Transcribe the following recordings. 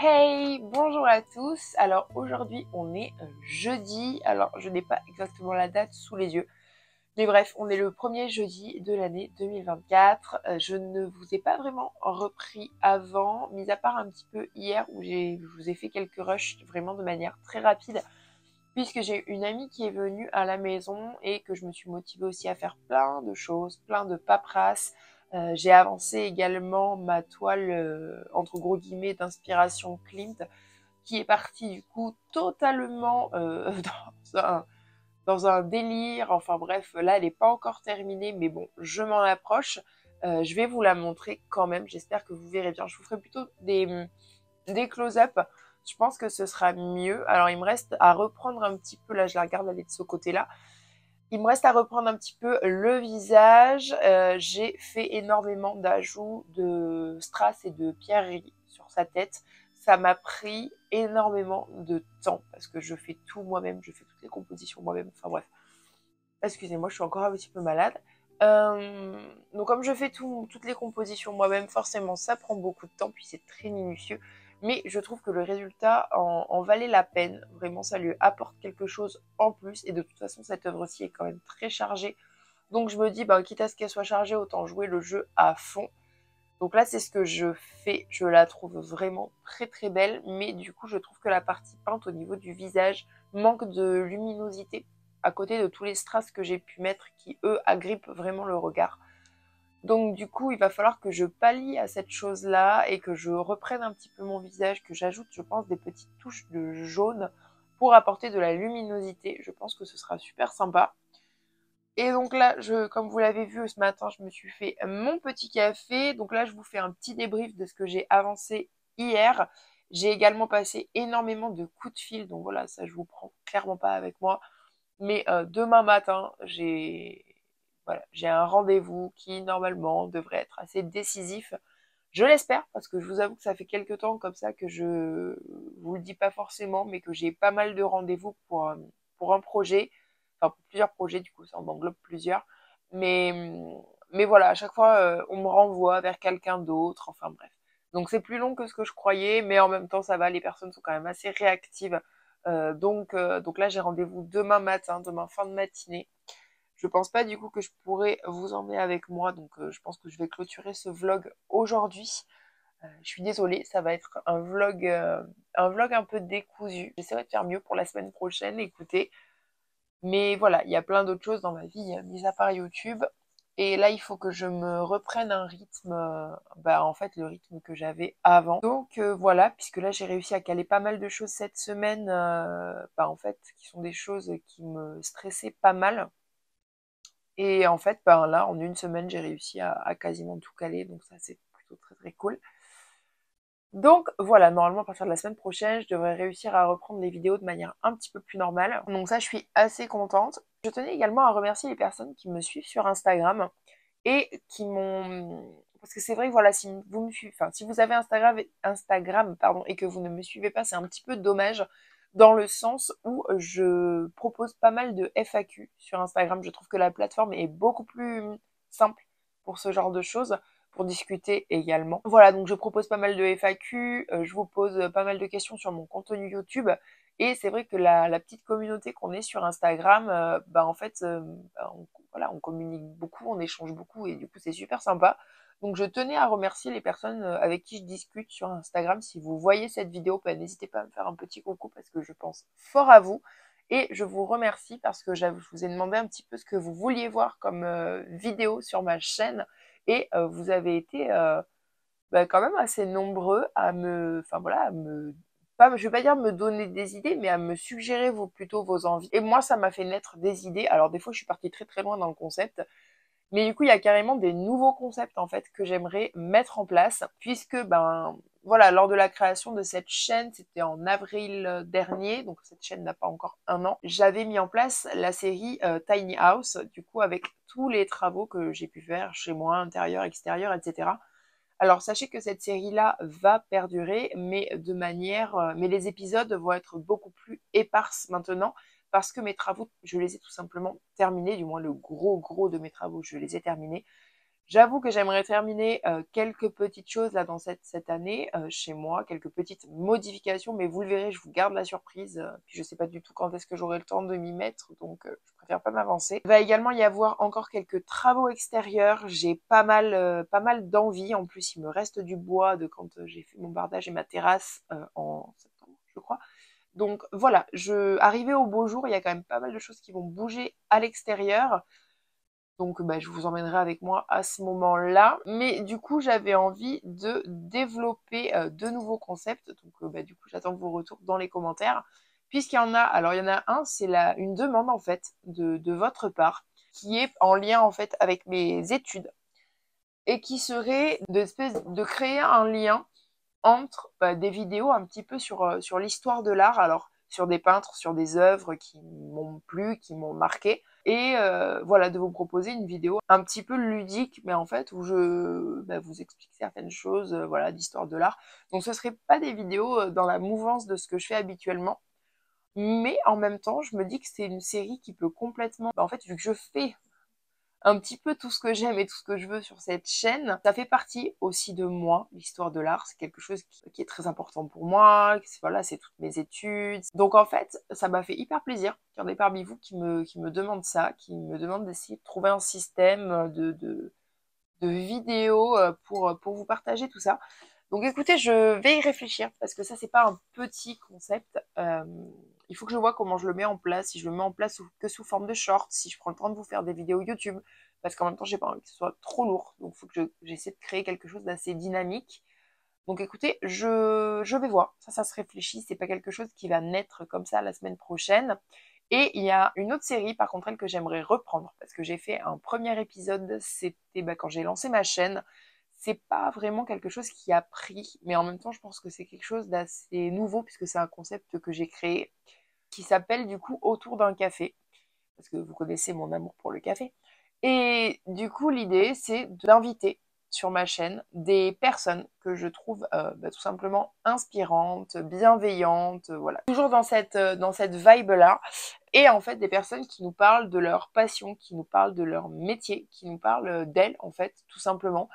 Hey, bonjour à tous. Alors aujourd'hui on est jeudi, alors je n'ai pas exactement la date sous les yeux, mais bref, on est le premier jeudi de l'année 2024. Je ne vous ai pas vraiment repris avant, mis à part un petit peu hier où je vous ai fait quelques rushs vraiment de manière très rapide, puisque j'ai une amie qui est venue à la maison et que je me suis motivée aussi à faire plein de choses, plein de paperasses. J'ai avancé également ma toile, entre gros guillemets, d'inspiration Klimt, qui est partie du coup totalement dans un délire. Enfin bref, là, elle n'est pas encore terminée, mais bon, je m'en approche. Je vais vous la montrer quand même, j'espère que vous verrez bien. Je vous ferai plutôt des close-up. Je pense que ce sera mieux. Alors, il me reste à reprendre un petit peu, là, je la regarde aller de ce côté-là. Il me reste à reprendre un petit peu le visage. J'ai fait énormément d'ajouts de strass et de pierreries sur sa tête. Ça m'a pris énormément de temps parce que je fais tout moi-même. Je fais toutes les compositions moi-même. Enfin bref. Excusez-moi, je suis encore un petit peu malade. Donc comme je fais toutes les compositions moi-même, forcément ça prend beaucoup de temps, puis c'est très minutieux. Mais je trouve que le résultat en valait la peine. Vraiment, ça lui apporte quelque chose en plus. Et de toute façon, cette œuvre-ci est quand même très chargée. Donc je me dis, bah, quitte à ce qu'elle soit chargée, autant jouer le jeu à fond. Donc là, c'est ce que je fais. Je la trouve vraiment très très belle. Mais du coup, je trouve que la partie peinte au niveau du visage manque de luminosité à côté de tous les strass que j'ai pu mettre qui, eux, agrippent vraiment le regard. Donc du coup, il va falloir que je pallie à cette chose-là et que je reprenne un petit peu mon visage, que j'ajoute, je pense, des petites touches de jaune pour apporter de la luminosité. Je pense que ce sera super sympa. Et donc là, comme vous l'avez vu ce matin, je me suis fait mon petit café. Donc là, je vous fais un petit débrief de ce que j'ai avancé hier. J'ai également passé énormément de coups de fil. Donc voilà, ça, je vous prends clairement pas avec moi. Mais demain matin, j'ai un rendez-vous qui, normalement, devrait être assez décisif. Je l'espère, parce que je vous avoue que ça fait quelques temps comme ça que je vous le dis pas forcément, mais que j'ai pas mal de rendez-vous pour un projet. Enfin, pour plusieurs projets, du coup, ça en englobe plusieurs. Mais, mais voilà, à chaque fois, on me renvoie vers quelqu'un d'autre. Enfin, bref. Donc, c'est plus long que ce que je croyais, mais en même temps, ça va. Les personnes sont quand même assez réactives. Donc là, j'ai rendez-vous demain matin, demain fin de matinée. Je pense pas du coup que je pourrais vous emmener avec moi, donc je pense que je vais clôturer ce vlog aujourd'hui. Je suis désolée, ça va être un vlog un peu décousu. J'essaierai de faire mieux pour la semaine prochaine, écoutez. Mais voilà, il y a plein d'autres choses dans ma vie, mis à part YouTube. Et là, il faut que je me reprenne un rythme, en fait, le rythme que j'avais avant. Donc voilà, puisque là, j'ai réussi à caler pas mal de choses cette semaine, en fait, qui sont des choses qui me stressaient pas mal. Et en fait, là, en une semaine, j'ai réussi à quasiment tout caler, donc ça, c'est plutôt très très cool. Donc voilà, normalement, à partir de la semaine prochaine, je devrais réussir à reprendre les vidéos de manière un petit peu plus normale. Donc ça, je suis assez contente. Je tenais également à remercier les personnes qui me suivent sur Instagram et qui m'ont... Parce que c'est vrai que voilà, si vous me suivez, enfin, si vous avez Instagram, pardon, et que vous ne me suivez pas, c'est un petit peu dommage dans le sens où je propose pas mal de FAQ sur Instagram. Je trouve que la plateforme est beaucoup plus simple pour ce genre de choses, pour discuter également. Voilà, donc je propose pas mal de FAQ, je vous pose pas mal de questions sur mon contenu YouTube. Et c'est vrai que la petite communauté qu'on est sur Instagram, en fait, voilà, on communique beaucoup, on échange beaucoup et du coup c'est super sympa. Donc je tenais à remercier les personnes avec qui je discute sur Instagram. Si vous voyez cette vidéo, n'hésitez pas à me faire un petit coucou parce que je pense fort à vous. Et je vous remercie parce que je vous ai demandé un petit peu ce que vous vouliez voir comme vidéo sur ma chaîne. Et vous avez été quand même assez nombreux à me, enfin voilà, à me, pas, je vais pas dire me donner des idées, mais à me suggérer plutôt vos envies. Et moi, ça m'a fait naître des idées. Alors des fois, je suis partie très très loin dans le concept, mais du coup, il y a carrément des nouveaux concepts en fait que j'aimerais mettre en place, puisque voilà, lors de la création de cette chaîne, c'était en avril dernier, donc cette chaîne n'a pas encore un an, j'avais mis en place la série Tiny House, du coup avec tous les travaux que j'ai pu faire chez moi, intérieur, extérieur, etc. Alors sachez que cette série-là va perdurer, mais les épisodes vont être beaucoup plus éparses maintenant parce que mes travaux, je les ai tout simplement terminés, du moins le gros de mes travaux, je les ai terminés. J'avoue que j'aimerais terminer quelques petites choses là dans cette année chez moi, quelques petites modifications, mais vous le verrez, je vous garde la surprise. Puis je sais pas du tout quand est-ce que j'aurai le temps de m'y mettre, donc je préfère pas m'avancer. Il va également y avoir encore quelques travaux extérieurs. J'ai pas mal d'envie. En plus, il me reste du bois de quand j'ai fait mon bardage et ma terrasse en septembre, je crois. Donc voilà, arrivé au beau jour, il y a quand même pas mal de choses qui vont bouger à l'extérieur. Donc bah, je vous emmènerai avec moi à ce moment-là. Mais du coup, j'avais envie de développer de nouveaux concepts. Donc bah, du coup, j'attends vos retours dans les commentaires. Puisqu'il y en a, alors il y en a un, c'est une demande en fait de votre part, qui est en lien en fait avec mes études et qui serait de créer un lien entre des vidéos un petit peu sur l'histoire de l'art, alors sur des peintres, sur des œuvres qui m'ont plu, qui m'ont marqué, et voilà, de vous proposer une vidéo un petit peu ludique, mais en fait où je vous explique certaines choses voilà, d'histoire de l'art. Donc ce ne serait pas des vidéos dans la mouvance de ce que je fais habituellement, mais en même temps, je me dis que c'est une série qui peut complètement... en fait, vu que je fais un petit peu tout ce que j'aime et tout ce que je veux sur cette chaîne. Ça fait partie aussi de moi, l'histoire de l'art. C'est quelque chose qui est très important pour moi. Voilà, c'est toutes mes études. Donc en fait, ça m'a fait hyper plaisir qu'il y en ait parmi vous qui me demandent ça, qui me demandent d'essayer de trouver un système de vidéos pour vous partager tout ça. Donc écoutez, je vais y réfléchir parce que ça, c'est pas un petit concept. Il faut que je vois comment je le mets en place, si je le mets en place que sous forme de short, si je prends le temps de vous faire des vidéos YouTube, parce qu'en même temps, j'ai pas envie que ce soit trop lourd. Donc il faut que j'essaie de créer quelque chose d'assez dynamique. Donc écoutez, je vais voir. Ça se réfléchit. C'est pas quelque chose qui va naître comme ça la semaine prochaine. Et il y a une autre série, par contre, elle que j'aimerais reprendre, parce que j'ai fait un premier épisode, c'était quand j'ai lancé ma chaîne. C'est pas vraiment quelque chose qui a pris, mais en même temps, je pense que c'est quelque chose d'assez nouveau, puisque c'est un concept que j'ai créé, qui s'appelle du coup Autour d'un café, parce que vous connaissez mon amour pour le café. Et du coup, l'idée, c'est d'inviter sur ma chaîne des personnes que je trouve tout simplement inspirantes, bienveillantes, voilà. Toujours dans cette vibe-là. Et en fait, des personnes qui nous parlent de leur passion, qui nous parlent de leur métier, qui nous parlent d'elles, en fait, tout simplement.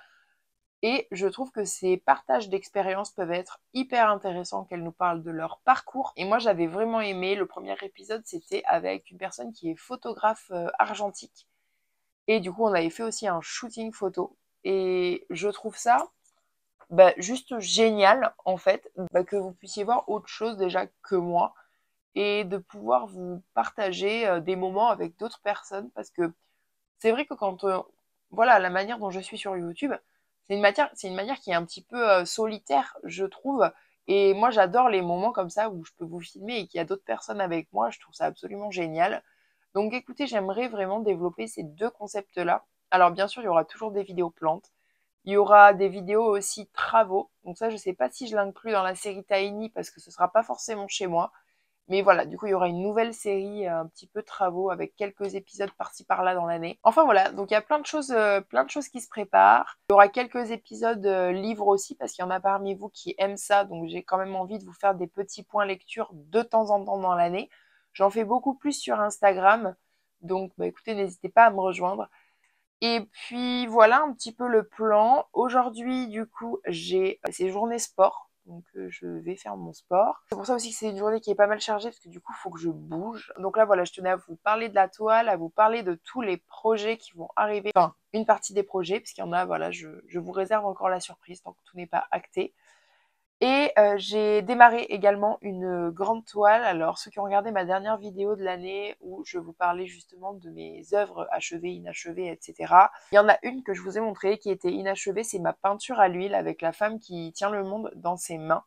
Et je trouve que ces partages d'expériences peuvent être hyper intéressants, qu'elles nous parlent de leur parcours. Et moi, j'avais vraiment aimé. Le premier épisode, c'était avec une personne qui est photographe argentique. Et du coup, on avait fait aussi un shooting photo. Et je trouve ça juste génial, en fait, que vous puissiez voir autre chose déjà que moi et de pouvoir vous partager des moments avec d'autres personnes. Parce que c'est vrai que quand, voilà, la manière dont je suis sur YouTube, c'est une manière qui est un petit peu solitaire, je trouve. Et moi, j'adore les moments comme ça où je peux vous filmer et qu'il y a d'autres personnes avec moi. Je trouve ça absolument génial. Donc écoutez, j'aimerais vraiment développer ces deux concepts-là. Alors bien sûr, il y aura toujours des vidéos plantes. Il y aura des vidéos aussi travaux. Donc ça, je ne sais pas si je l'inclus dans la série Tiny parce que ce ne sera pas forcément chez moi. Mais voilà, du coup, il y aura une nouvelle série un petit peu travaux avec quelques épisodes par-ci par-là dans l'année. Enfin voilà, donc il y a plein de choses qui se préparent. Il y aura quelques épisodes livres aussi parce qu'il y en a parmi vous qui aiment ça. Donc j'ai quand même envie de vous faire des petits points lecture de temps en temps dans l'année. J'en fais beaucoup plus sur Instagram. Donc écoutez, n'hésitez pas à me rejoindre. Et puis voilà un petit peu le plan. Aujourd'hui, du coup, c'est journée sport. Donc je vais faire mon sport. C'est pour ça aussi que c'est une journée qui est pas mal chargée parce que du coup, il faut que je bouge. Donc là, voilà, je tenais à vous parler de la toile, à vous parler de tous les projets qui vont arriver. Enfin, une partie des projets, parce qu'il y en a, voilà, je vous réserve encore la surprise tant que tout n'est pas acté. Et j'ai démarré également une grande toile. Alors, ceux qui ont regardé ma dernière vidéo de l'année où je vous parlais justement de mes œuvres achevées, inachevées, etc. Il y en a une que je vous ai montrée qui était inachevée, c'est ma peinture à l'huile avec la femme qui tient le monde dans ses mains.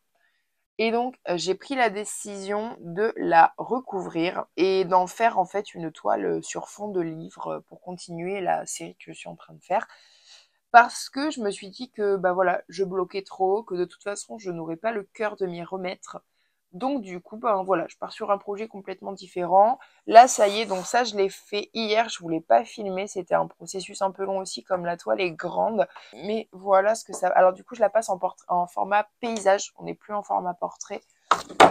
Et donc, j'ai pris la décision de la recouvrir et d'en faire en fait une toile sur fond de livre pour continuer la série que je suis en train de faire. Parce que je me suis dit que voilà, je bloquais trop, que de toute façon je n'aurais pas le cœur de m'y remettre. Donc du coup, voilà, je pars sur un projet complètement différent. Là, ça y est, donc ça je l'ai fait hier, je voulais pas filmer, c'était un processus un peu long aussi, comme la toile est grande. Mais voilà ce que ça... Alors du coup, je la passe en format paysage, on n'est plus en format portrait.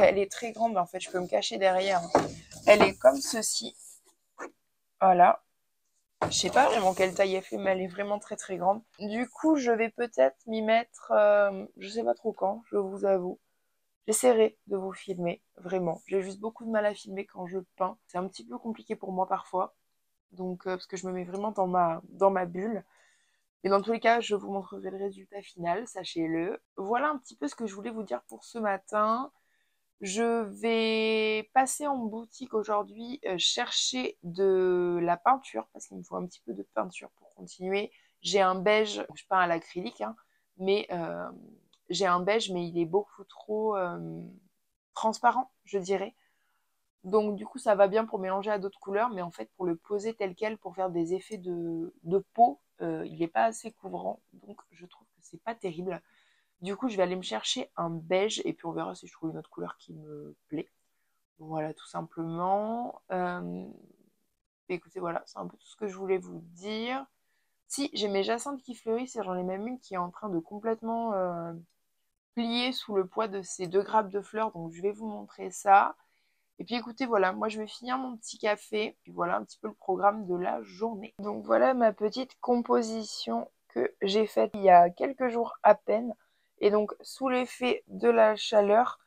Elle est très grande en fait, je peux me cacher derrière. Elle est comme ceci. Voilà. Je sais pas vraiment quelle taille elle fait, mais elle est vraiment très très grande. Du coup, je vais peut-être m'y mettre, je sais pas trop quand, je vous avoue. J'essaierai de vous filmer, vraiment. J'ai juste beaucoup de mal à filmer quand je peins. C'est un petit peu compliqué pour moi parfois. Donc, parce que je me mets vraiment dans ma bulle. Mais dans tous les cas, je vous montrerai le résultat final, sachez-le. Voilà un petit peu ce que je voulais vous dire pour ce matin. Je vais passer en boutique aujourd'hui chercher de la peinture, parce qu'il me faut un petit peu de peinture pour continuer. J'ai un beige, je peins à l'acrylique, hein, mais j'ai un beige, mais il est beaucoup trop transparent, je dirais. Donc du coup, ça va bien pour mélanger à d'autres couleurs, mais en fait, pour le poser tel quel, pour faire des effets de peau, il n'est pas assez couvrant. Donc je trouve que c'est pas terrible. Du coup, je vais aller me chercher un beige, et puis on verra si je trouve une autre couleur qui me plaît. Voilà, tout simplement. Écoutez, voilà, c'est un peu tout ce que je voulais vous dire. Si, j'ai mes jacinthes qui fleurissent, et j'en ai même une qui est en train de complètement plier sous le poids de ces 2 grappes de fleurs, donc je vais vous montrer ça. Et puis écoutez, voilà, moi je vais finir mon petit café, puis voilà un petit peu le programme de la journée. Donc voilà ma petite composition que j'ai faite il y a quelques jours à peine. Et donc sous l'effet de la chaleur,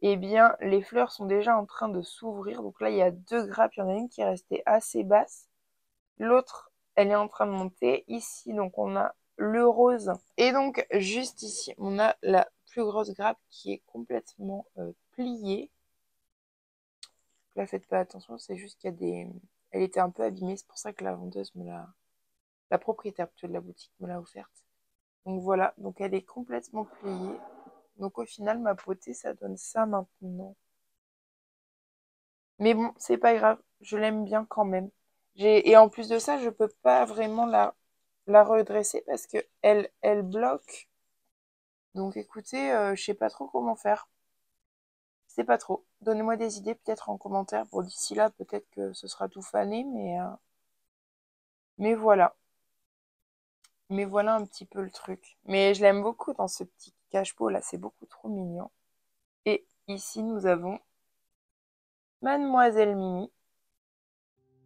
eh bien les fleurs sont déjà en train de s'ouvrir. Donc là il y a 2 grappes, il y en a une qui est restée assez basse. L'autre, elle est en train de monter. Ici, donc on a le rose. Et donc juste ici, on a la plus grosse grappe qui est complètement pliée. Là, faites pas attention, c'est juste qu'il y a des... Elle était un peu abîmée, c'est pour ça que la vendeuse me l'a... La propriétaire plutôt de la boutique me l'a offerte. Donc voilà, donc elle est complètement pliée. Donc au final, ma potée, ça donne ça maintenant. Mais bon, c'est pas grave, je l'aime bien quand même. Et en plus de ça, je peux pas vraiment la redresser parce que elle bloque. Donc écoutez, je sais pas trop comment faire. C'est pas trop. Donnez-moi des idées peut-être en commentaire. Pour d'ici là, peut-être que ce sera tout fané, mais voilà. Mais voilà un petit peu le truc. Mais je l'aime beaucoup dans ce petit cache-pot là, c'est beaucoup trop mignon. Et ici, nous avons Mademoiselle Mimi.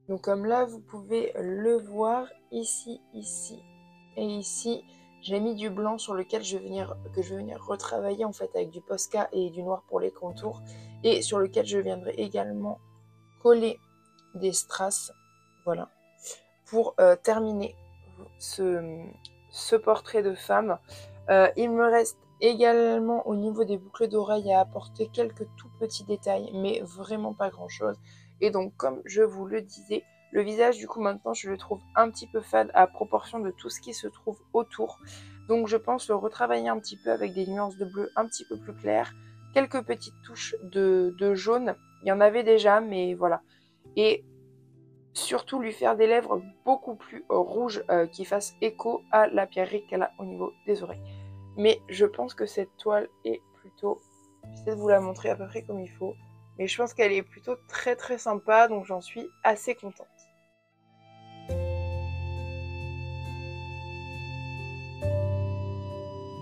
Donc comme là, vous pouvez le voir, ici, ici et ici, j'ai mis du blanc sur lequel que je vais venir retravailler en fait avec du Posca et du noir pour les contours. Et sur lequel je viendrai également coller des strass. Voilà. Pour terminer ce portrait de femme. Il me reste également au niveau des boucles d'oreilles à apporter quelques tout petits détails, mais vraiment pas grand chose. Et donc comme je vous le disais, le visage du coup maintenant je le trouve un petit peu fade à proportion de tout ce qui se trouve autour. Donc je pense le retravailler un petit peu avec des nuances de bleu un petit peu plus claires, quelques petites touches de jaune, il y en avait déjà mais voilà. Et surtout lui faire des lèvres beaucoup plus rouges qui fassent écho à la pierrerie qu'elle a au niveau des oreilles. Mais je pense que cette toile est plutôt... J'essaie de vous la montrer à peu près comme il faut. Mais je pense qu'elle est plutôt très très sympa, donc j'en suis assez contente.